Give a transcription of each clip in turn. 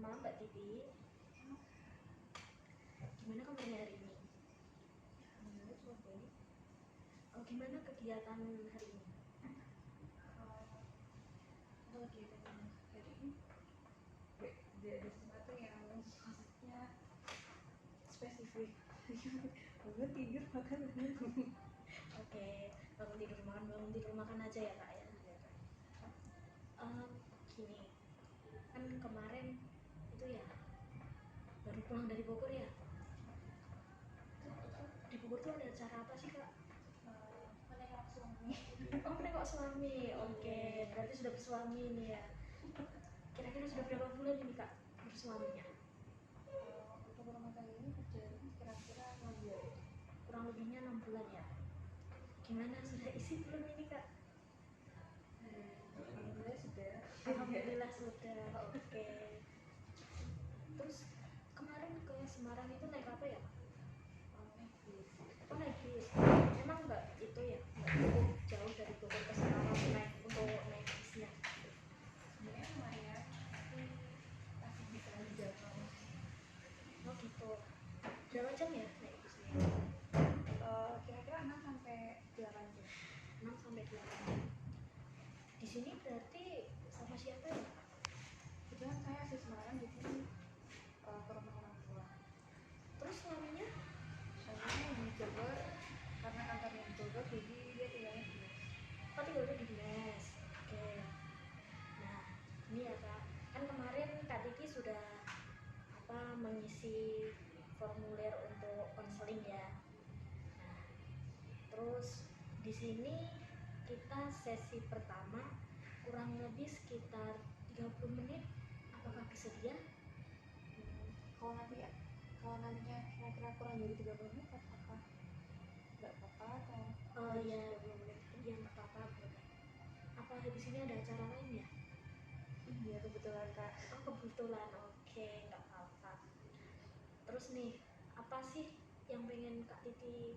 malam Mbak Titi. Gimana kabarnya hari ini? Gimana kegiatan hari ini? Kegiatan hari ini ada sesuatu yang maksudnya spesifik. Bangun tidur makan. Oke, bangun tidur makan aja ya Kak ya. Gini, kan kemarin itu ya baru pulang dari Bogor ya. Di Bogor tuh ada acara apa sih Kak? Menengok suami. Oh, menengok suami. Oke, berarti sudah bersuami nih ya. Kira-kira sudah berapa bulan ini Kak bersuaminya? Untuk rumah tangga ini berjalan kira-kira 6 bulan. Kurang lebihnya 6 bulan ya. Gimana, sudah isi belum ini Kak? Alhamdulillah sudah. Alhamdulillah sudah. Oke. Terus kemarin ke Semarang itu naik apa ya? Oh, naik bis. Emang nggak itu ya, nggak cukup jauh dari Bogor ke Semarang naik bisnya? Sebenarnya lumayan, tapi masih bisa dijangkau. Oh gitu. Berapa jam ya naik bisnya? Kira-kira 6 sampai 8 jam. 6 sampai 8 jam. Di sini berarti sama siapa ya? Kebetulan saya asli Semarang, jadi ke rumah orang tua. Terus suaminya? Suaminya di Bogor, karena kantornya di Bogor, jadi dia tinggalnya di Mes. Oh, tinggalnya di Dinas. Oke. Nah, ini ya Kak, kan kemarin Kak Titi sudah mengisi formulir untuk konseling ya. Nah, terus di sini kita sesi pertama kurang lebih sekitar 30 menit. Apakah bersedia? Kalau nantinya kira-kira kurang dari 30 menit, apakah nggak apa-apa atau Ya, 30 menit itu? Ya nggak apa-apa. Apa di sini ada acara lain ya? Iya, kebetulan Kak. Oh, kebetulan. Oke, nggak apa-apa. Terus nih, apa sih yang pengen Kak Titi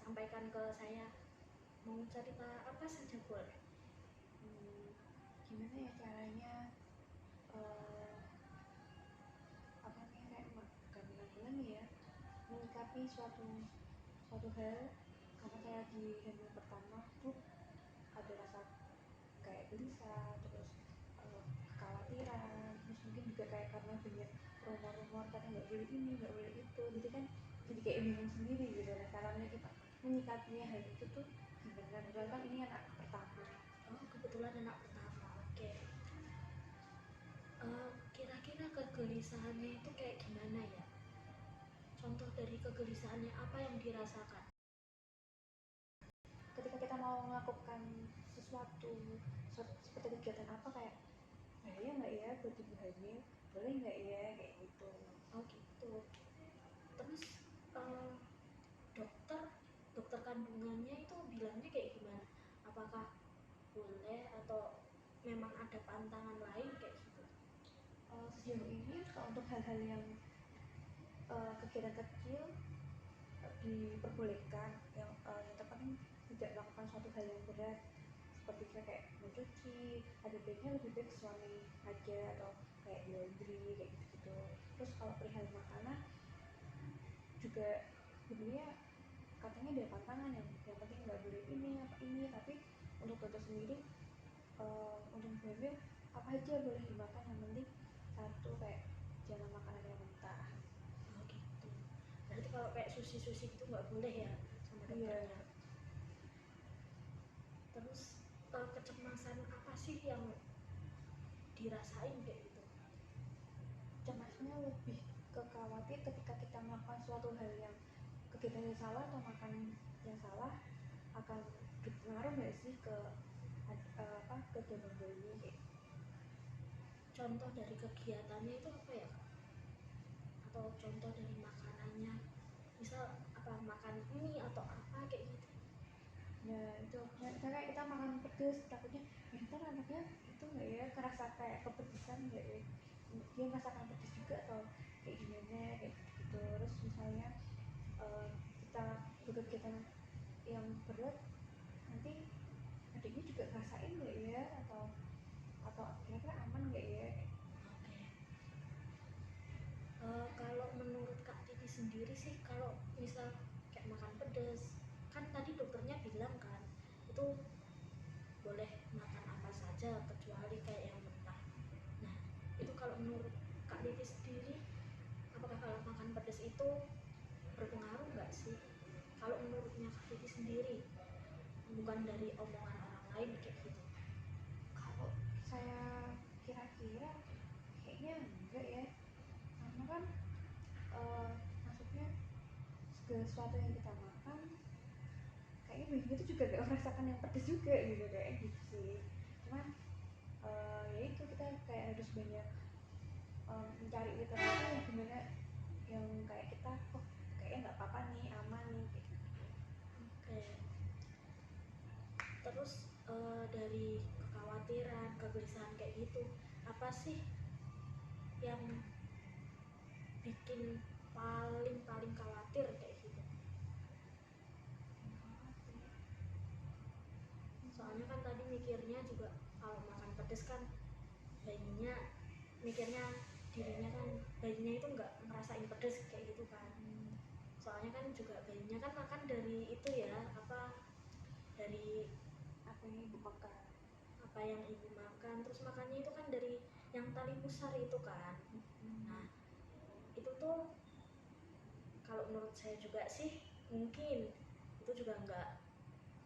sampaikan ke saya? Mau cerita apa saja boleh? Gimana ya caranya kayak bukan bilang ya, menyikapi suatu hal, karena saya di hamil pertama tuh ada rasa kayak gelisah, terus kekhawatiran, terus mungkin juga kayak karena banyak rumor-rumor katanya nggak boleh ini nggak boleh itu, jadi kan jadi kayak bingung sendiri gitu. Nah, caranya kita menyikapinya hal itu tuh gimana? Kebetulan kan ini anak pertama. Oh, kebetulan anak pertama. Oke. Kira-kira kegelisahannya itu kayak gimana ya? Contoh dari kegelisahannya apa yang dirasakan? Ketika kita mau melakukan sesuatu seperti kegiatan apa, kayak bahaya nggak ya buat ibu hamil, boleh nggak ya, kayak gitu. Oh gitu. Terus dokter kandungannya itu bilangnya kayak gimana? Apakah boleh atau memang ada pantangan lain kayak gitu? Sejauh ini kalau untuk hal-hal yang kegiatan kecil diperbolehkan, yang terpenting tidak melakukan suatu hal yang berat seperti kayak mencuci, ada baiknya lebih baik suami aja, atau kayak laundry kayak gitu-gitu. Terus kalau perihal makanan juga sebenarnya katanya ada pantangan, yang penting nggak boleh ini apa ini, tapi untuk dokter sendiri untuk hamil apa aja boleh dimakan, yang penting satu kayak jangan makanan yang mentah. Oh gitu. Berarti kalau kayak sushi gitu nggak boleh ya sama dokternya? Iya. Terus kecemasan apa sih yang dirasain kayak gitu? Cemasnya lebih ke khawatir ketika kita melakukan suatu hal yang kegiatan yang salah atau makan yang salah, akan berpengaruh nggak sih ke janin bayi. Contoh dari kegiatannya itu apa ya Kak? Atau contoh dari makanannya, misal makan mie atau apa kayak gitu? Nah itu, misalnya kita makan pedes, takutnya ntar anaknya itu nggak ya, kerasa kayak kepedesan nggak ya, dia merasakan pedes juga atau kayak gimana, kayak gitu. Terus misalnya kita berkegiatan yang berat, nanti adiknya juga ngerasain nggak ya, atau kira-kira aman nggak ya. Oke. bilang kan itu boleh makan apa saja kecuali kayak yang mentah. Nah itu kalau menurut Kak Titi sendiri, apakah kalau makan pedas itu berpengaruh nggak sih? Kalau menurutnya Kak Titi sendiri, bukan dari omongan orang lain kayak gitu. Kalau saya kira-kira kayaknya enggak ya, karena kan maksudnya segala sesuatu yang kita makan kayaknya bayinya itu juga gak merasakan yang pedas juga gitu, kayak gitu sih. Cuman ya itu kita kayak harus banyak mencari literasi yang gimana yang kayak kita kok kayaknya nggak apa-apa nih, aman nih kayak gitu. Oke. Terus dari kekhawatiran, kegelisahan kayak gitu, apa sih yang bikin paling paling khawatir kayak gitu? Soalnya kan tadi mikirnya juga kalau makan pedes kan bayinya mikirnya dirinya kan bayinya itu nggak ngerasain pedes kayak gitu kan. Soalnya kan juga bayinya kan makan dari itu ya, apa, dari Apa yang ibu makan? apa yang ibu makan, terus makannya itu kan dari yang tali pusar itu kan. Nah itu tuh kalau menurut saya juga sih mungkin itu juga nggak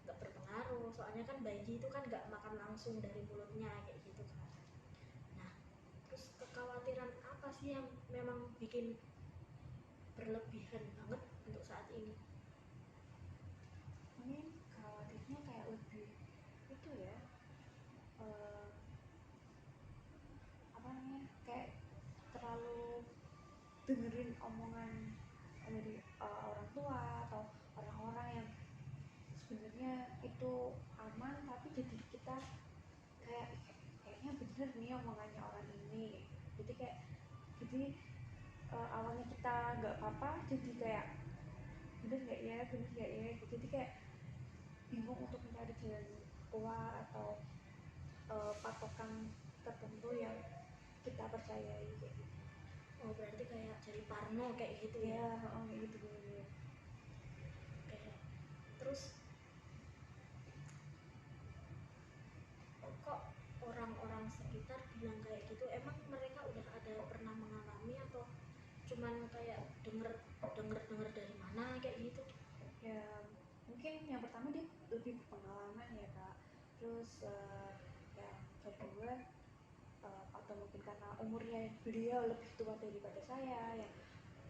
berpengaruh, soalnya kan bayi itu kan nggak makan langsung dari mulutnya kayak gitu kan. Nah terus kekhawatiran apa sih yang memang bikin berlebihan banget untuk saat ini? Mungkin khawatirnya kayak lebih itu ya, eh, apa namanya, kayak terlalu dengerin omongan dari orang tua atau orang-orang yang sebenarnya itu aman, tapi jadi kita kayak kayaknya bener nih omongannya orang ini. Jadi kayak jadi awalnya kita nggak apa-apa, jadi kayak bener nggak ya, bener nggak ya gitu. Jadi kayak bingung untuk mencari jalan keluar atau patokan tertentu yang kita percayai kayak gitu. Oh berarti kayak jadi parno kayak gitu Ya, ya? kayak gitu bener. Oke. Terus kok orang-orang sekitar bilang kayak gitu, emang mereka udah ada pernah mengalami atau cuman kayak denger denger denger dari mana kayak gitu? Ya mungkin yang pertama dia lebih berpengalaman ya kak, terus yang kedua atau mungkin karena umurnya beliau lebih tua daripada saya, yang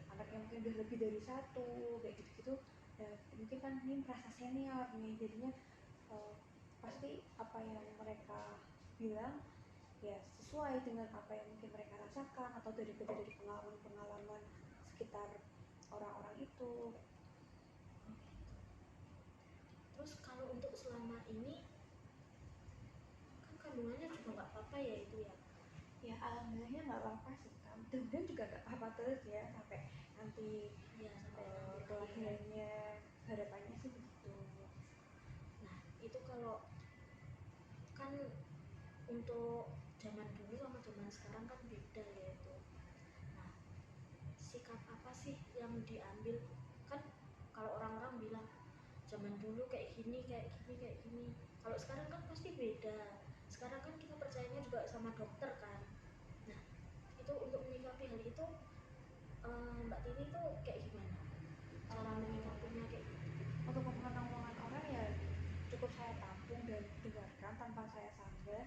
anaknya mungkin udah lebih dari satu kayak gitu-gitu. Dan mungkin kan ini merasa senior nih, jadinya eh, pasti apa yang mereka bilang ya sesuai dengan apa yang mungkin mereka rasakan atau dari pengalaman-pengalaman sekitar orang-orang itu. Terus kalau untuk selama ini kan kandungannya juga nggak apa-apa ya itu ya? Ya alhamdulillahnya nggak apa-apa sih kak, mudah-mudahan juga nggak apa-apa terus ya sampai nanti Ya sampai nanti lahiran. kelahirannya, harapannya sih begitu. Nah itu kalau kan untuk zaman dulu sama zaman sekarang kan beda ya itu. Nah sikap apa sih yang diambil, kan kalau orang-orang bilang zaman dulu kayak gini kayak gini kayak gini, kalau sekarang kan pasti beda. Sekarang kan kita percayanya juga sama dokter kan. Nah itu untuk menyikapi hal itu, Mbak Titi tuh kayak gimana cara menyikapinya kayak gitu? Untuk omongan-omongan orang ya cukup saya tampung dan dengarkan tanpa saya sanggah,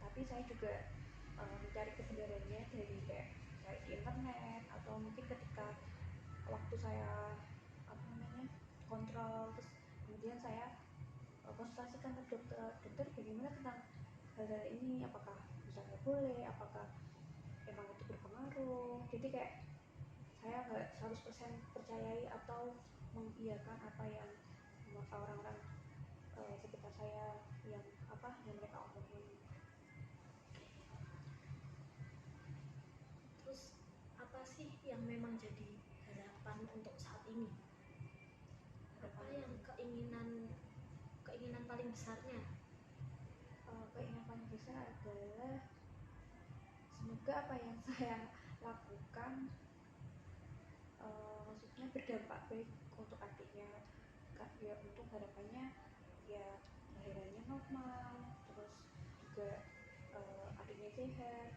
tapi saya juga mencari kebenarannya dari kayak di internet atau mungkin ketika waktu saya apa namanya kontrol, terus kemudian saya konsultasikan ke dokter bagaimana tentang hal-hal ini, apakah misalnya boleh, apakah emang itu berpengaruh. Jadi kayak saya nggak 100% percayai atau mengiyakan apa yang orang-orang sekitar saya yang apa yang mereka omongin. Terus apa sih yang memang jadi harapan untuk saat ini? Apa yang keinginan paling besarnya? Keinginan paling besar adalah semoga apa yang saya lakukan maksudnya berdampak baik untuk adiknya kak, ya untuk harapannya ya lahirannya normal, terus juga adiknya sehat,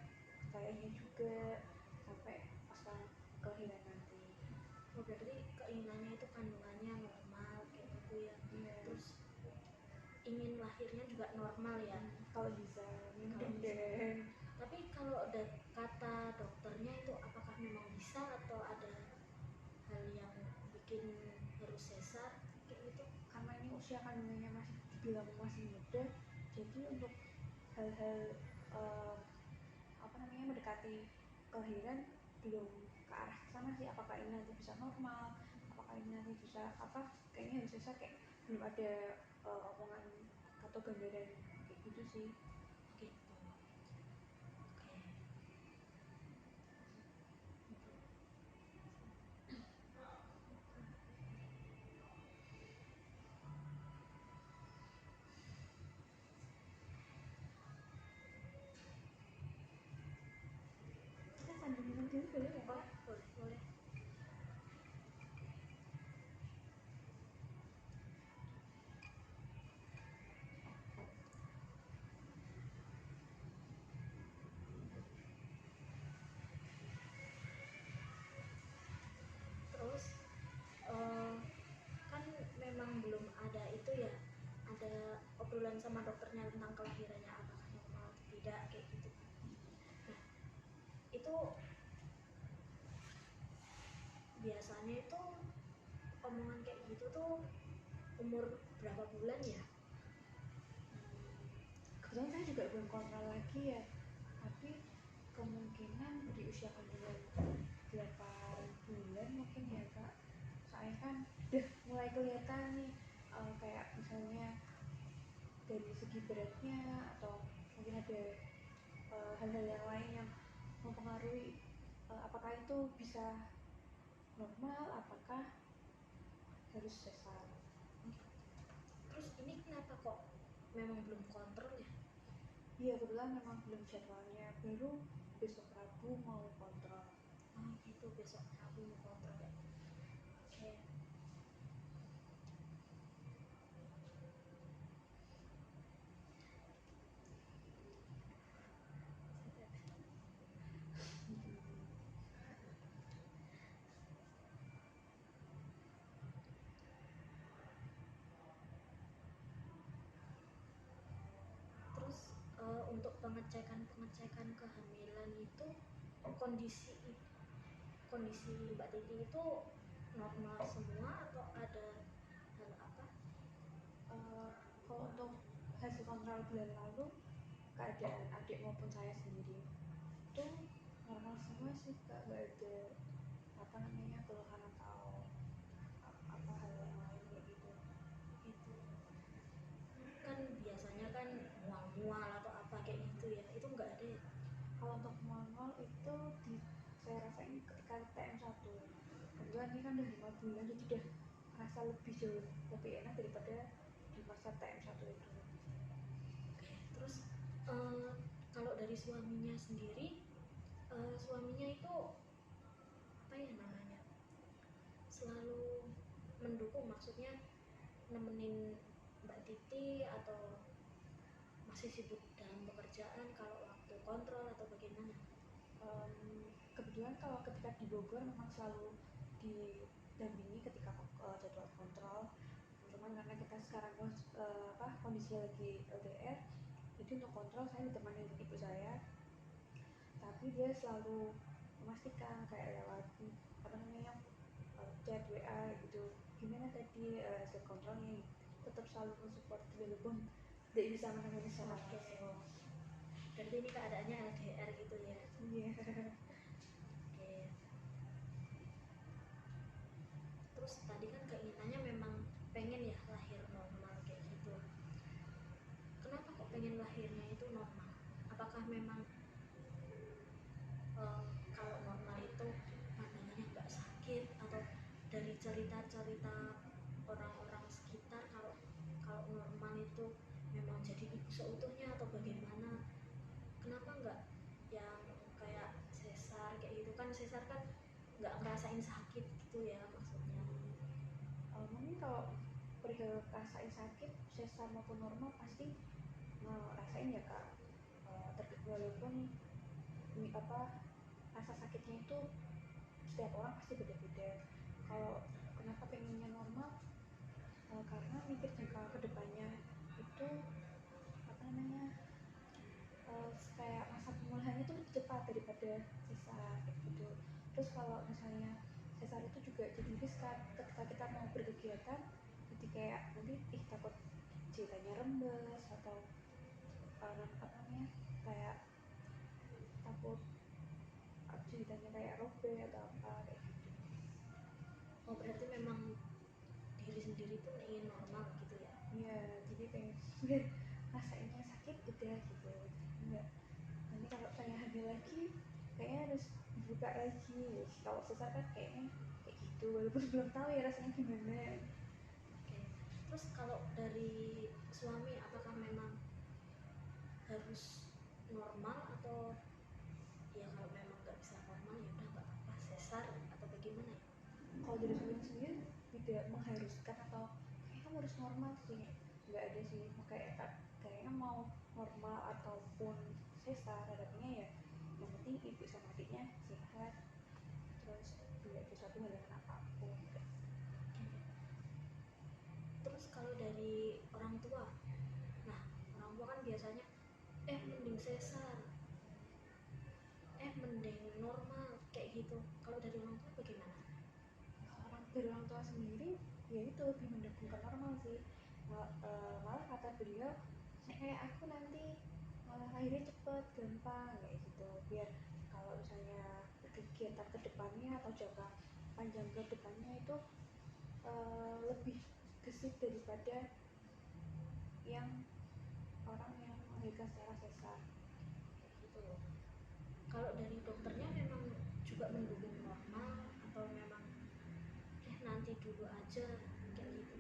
sayangnya juga sampai pas kelahiran nanti. Oh, berarti keinginannya itu kandungannya normal kayak gitu ya. Iya. Terus ingin lahirnya juga normal ya. Kalau bisa Kalau mudah bisa. deh. Tapi kalau kata dokternya itu apakah memang bisa atau ada hal yang bikin harus sesar kayak gitu? Karena ini usia kandungannya masih dibilang masih muda, jadi untuk hal-hal mendekati kelahiran belum ke arah sana sih. Apakah ini nanti bisa normal, apakah ini nanti bisa kayaknya harus sesar, kayak belum ada omongan atau gambaran kayak gitu sih. Gitu. Oke. Kita sambil minum dulu boleh ya, Oh, Kak? boleh. Terus kan memang belum ada itu ya, ada obrolan sama dokternya tentang kelahirannya apakah normal atau tidak kayak gitu. Nah, itu biasanya itu omongan kayak gitu tuh umur berapa bulan ya? Kebetulan saya juga belum kontrol lagi ya, tapi kemungkinan di usia kandungan 8 bulan mungkin ya, Kak. Soalnya kan udah mulai kelihatan nih, kayak misalnya dari segi beratnya, atau mungkin ada hal-hal yang lain yang mempengaruhi apakah itu bisa normal, apakah harus sesar. Terus ini kenapa kok memang belum kontrol ya? Iya, kebetulan memang belum jadwalnya, baru besok Rabu mau kontrol. Oh gitu, besok Rabu mau kontrol ya. Oke. Terus untuk pengecekan kehamilan itu kondisi kondisi Mbak Titi itu normal semua atau ada hal apa? Kalau untuk hasil kontrol bulan lalu, keadaan adik maupun saya sendiri itu normal semua sih, Kak. Nggak ada keluhan atau hal yang lain kayak gitu. Gitu. Kan biasanya kan mual-mual atau apa kayak gitu ya, itu nggak ada ya? Kalau untuk manual itu saya rasain ketika TM1. Kebetulan ini kan udah 5 bulan, jadi udah rasa lebih jauh lebih enak daripada di masa TM1 itu. Oke. Terus eh, kalau dari suaminya sendiri, suaminya itu apa ya namanya, selalu mendukung, maksudnya nemenin Mbak Titi atau masih sibuk dalam pekerjaan kalau waktu kontrol atau bagaimana? Kebetulan kalau ketika di Bogor memang selalu didampingi ketika jadwal kontrol. Cuman karena kita sekarang kondisinya lagi LDR, jadi untuk kontrol saya ditemani ibu saya, tapi dia selalu memastikan kayak lewat chat WA gitu, gimana tadi hasil kontrolnya, tetap selalu mensupport walaupun tidak bisa menemani secara langsung. Berarti ini keadaannya LDR gitu ya? Iya. Oke. Terus tadi kan keinginannya memang pengen ya lahir normal kayak gitu. Kenapa kok pengen lahirnya itu normal? Apakah memang kalau normal itu pandangannya nggak sakit, atau dari cerita-cerita orang-orang sekitar kalau kalau normal itu memang jadi ibu seutuhnya atau bagaimana? Kenapa nggak yang kayak sesar kayak gitu? Kan sesar kan nggak ngerasain sakit gitu ya maksudnya. Mungkin kalau perihal rasain sakit sesar maupun normal pasti rasain ya kak. Walaupun rasa sakitnya itu setiap orang pasti beda-beda. Kalau kenapa pengennya normal, karena mikir jangka kedepannya itu apa namanya, kayak masa pemulihannya itu lebih cepat daripada sesar kayak gitu. Terus kalau misalnya sesar itu juga jadi riskan ketika kita mau berkegiatan, jadi kayak nanti takut ceritanya rembes atau apa namanya, kayak takut ceritanya kayak robek atau apa kayak gitu. Oh berarti memang diri sendiri pun ingin normal gitu ya? Iya, jadi pengen rasainnya sakit udah gitu. Enggak, nanti kalau saya hamil lagi kayaknya harus buka lagi. Kalau sesar kan kayaknya kayak gitu, walaupun belum tahu ya rasanya gimana. Oke. Terus kalau dari suami apakah memang harus normal atau ya kalau memang nggak bisa normal ya udah nggak apa-apa sesar atau bagaimana ya? Kalau dari suami sendiri tidak mengharuskan atau kayak kamu harus normal sih, nggak ada sih. Kayaknya mau normal ataupun sesar harapannya ya yang penting ibu sama adiknya sehat, terus tidak ada suatu halangan apapun. Terus kalau dari orang tua, nah orang tua kan biasanya mending sesar, mending normal kayak gitu. Kalau dari orang tua bagaimana? Dari orang tua sendiri ya itu lebih mendukung ke normal sih. Malah kata beliau, kayak aku nanti malah lahirnya cepet gampang kayak gitu, biar kalau misalnya kegiatan kedepannya atau jangka panjang kedepannya itu lebih gesit daripada yang orang yang melahirkan secara sesar Kayak gitu loh. Kalau dari dokternya memang juga mendukung normal atau memang nanti dulu aja kayak gitu?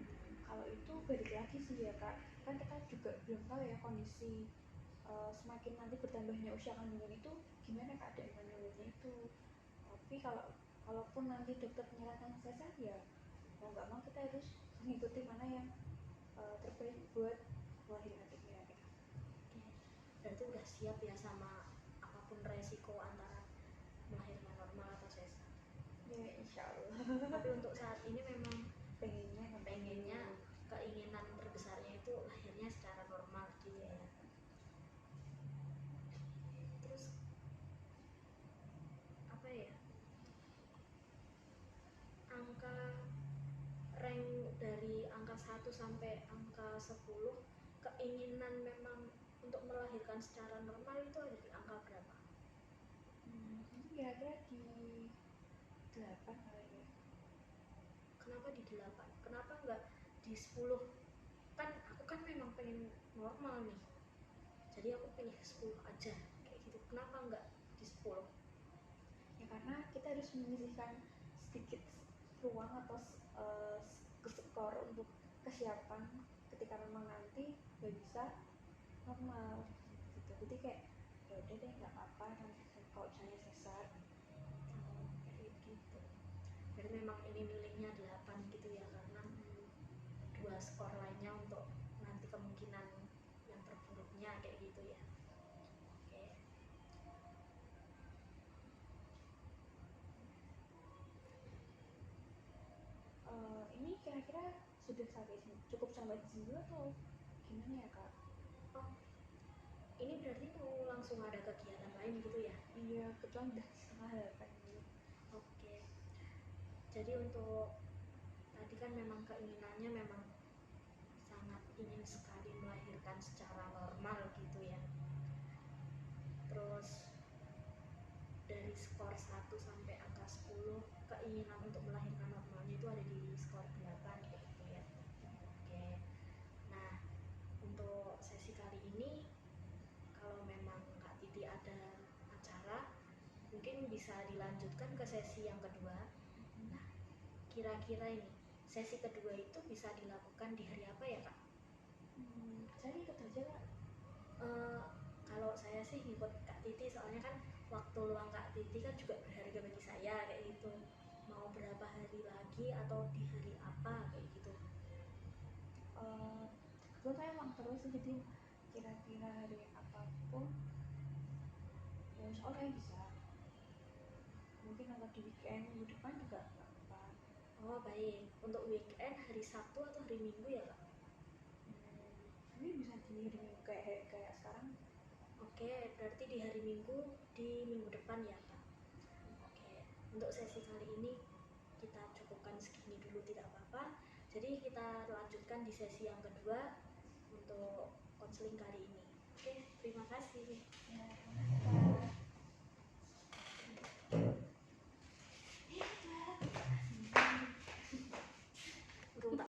kalau itu balik lagi sih ya kak, kan kita juga belum tahu ya kondisi semakin nanti bertambahnya usia kandungan itu gimana keadaan kandungannya itu. Tapi kalaupun nanti dokter menyarankan sesar ya mau nggak mau kita harus mengikuti mana yang terbaik buat ngelahirin adiknya gitu. Berarti udah siap ya sama apapun resiko antara melahirkan normal atau sesar? Ya insya Allah. Tapi untuk saat ini memang pengennya keinginan terbesarnya itu lahirnya secara normal gitu ya. Terus apa ya, angka rank dari angka 1 sampai angka 10 keinginan memang untuk melahirkan secara normal itu ada di angka berapa? Ini kira-kira di 8 kali ya. Kenapa di 8? Kenapa nggak di 10? Kan aku kan memang pengen normal nih, jadi aku pilih 10 aja kayak gitu. Kenapa nggak di 10? Ya karena kita harus menyisihkan sedikit ruang atau skor untuk kesiapan ketika memang nanti gak bisa normal gitu. Jadi kayak ya udah deh nggak apa-apa nanti kalau misalnya sesar. Kayak gitu. Jadi memang ini milihnya 8 gitu ya, karena dua skor lainnya untuk nanti kemungkinan yang terburuknya kayak gitu ya. Oke. Ini kira-kira sudah cukup sampai di sini dulu atau gimana ya kak? Oh, ini berarti mau langsung ada kegiatan lain gitu ya? Iya kebetulan udah setengah 8 ini. Oke. Jadi untuk tadi kan memang keinginannya memang sangat ingin sekali melahirkan secara normal gitu ya. Terus dari skor 1 sampai angka 10 keinginan untuk melahirkan normalnya itu ada di skor 8 kayak gitu ya. Oke. Nah, untuk sesi kali ini kalau memang Kak Titi ada acara mungkin bisa dilanjutkan ke sesi yang kedua. Nah, kira-kira ini sesi kedua itu bisa dilakukan di hari apa ya Kak? Saya ikut aja kak. Kalau saya sih ngikut Kak Titi, soalnya kan waktu luang Kak Titi kan juga berharga bagi saya kayak gitu. Mau berapa hari lagi atau di hari apa kayak gitu. kebetulan saya emang terus sih, jadi kira-kira hari apapun ya insya Allah saya bisa, mungkin kalau di weekend minggu depan juga nggak apa-apa. Oh baik, untuk weekend hari Sabtu atau hari Minggu ya Kak? Ini bisa di hari Minggu kayak sekarang. Oke, berarti di hari Minggu di minggu depan ya Kak. Oke, untuk sesi kali ini kita cukupkan segini dulu, tidak apa-apa. Jadi kita lanjutkan di sesi yang kedua untuk konseling kali ini. Oke, terima kasih. Ya, sama-sama.